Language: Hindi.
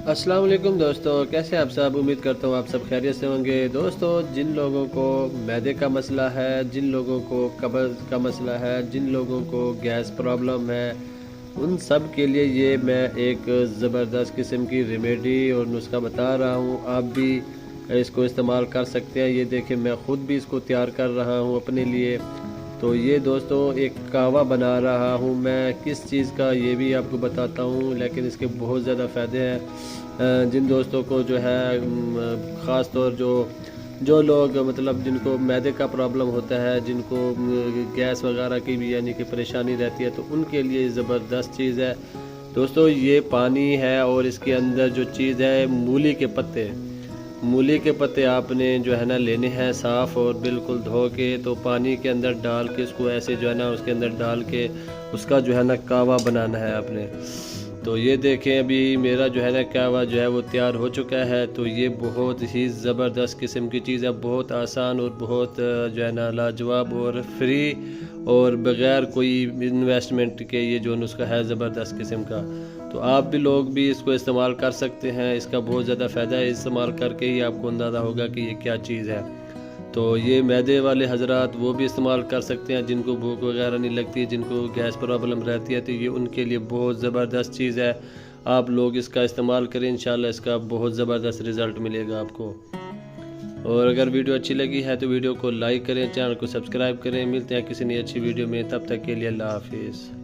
अस्सलाम वालेकुम दोस्तों, कैसे आप सब। उम्मीद करता हूँ आप सब खैरियत से होंगे। दोस्तों, जिन लोगों को मैदे का मसला है, जिन लोगों को कब्ज़ का मसला है, जिन लोगों को गैस प्रॉब्लम है, उन सब के लिए ये मैं एक ज़बरदस्त किस्म की रेमेडी और नुस्खा बता रहा हूँ। आप भी इसको इस्तेमाल कर सकते हैं। ये देखिए, मैं ख़ुद भी इसको तैयार कर रहा हूँ अपने लिए। तो ये दोस्तों एक कहवा बना रहा हूँ मैं, किस चीज़ का ये भी आपको बताता हूँ, लेकिन इसके बहुत ज़्यादा फ़ायदे हैं। जिन दोस्तों को जो है ख़ास तौर जो जो लोग मतलब जिनको मैदे का प्रॉब्लम होता है, जिनको गैस वगैरह की भी यानी कि परेशानी रहती है, तो उनके लिए ज़बरदस्त चीज़ है दोस्तों। ये पानी है और इसके अंदर जो चीज़ है मूली के पत्ते। मूली के पत्ते आपने जो है ना लेने हैं साफ़ और बिल्कुल धो के, तो पानी के अंदर डाल के उसको ऐसे जो है ना उसके अंदर डाल के उसका जो है ना कहवा बनाना है आपने। तो ये देखें, अभी मेरा जो है ना कहवा जो है वो तैयार हो चुका है। तो ये बहुत ही ज़बरदस्त किस्म की चीज़ है, बहुत आसान और बहुत जो है ना लाजवाब और फ्री और बग़ैर कोई इन्वेस्टमेंट के ये जो नुस्खा है ज़बरदस्त किस्म का। तो आप भी लोग भी इसको इस्तेमाल कर सकते हैं। इसका बहुत ज़्यादा फ़ायदा है, इस्तेमाल करके ही आपको अंदाज़ा होगा कि ये क्या चीज़ है। तो ये मैदे वाले हजरात वो भी इस्तेमाल कर सकते हैं, जिनको भूख वगैरह नहीं लगती, जिनको गैस प्रॉब्लम रहती है, तो ये उनके लिए बहुत ज़बरदस्त चीज़ है। आप लोग इसका इस्तेमाल करें, इंशाल्लाह इसका बहुत ज़बरदस्त रिज़ल्ट मिलेगा आपको। और अगर वीडियो अच्छी लगी है तो वीडियो को लाइक करें, चैनल को सब्सक्राइब करें। मिलते हैं किसी नई अच्छी वीडियो में, तब तक के लिए अल्लाह हाफिज़।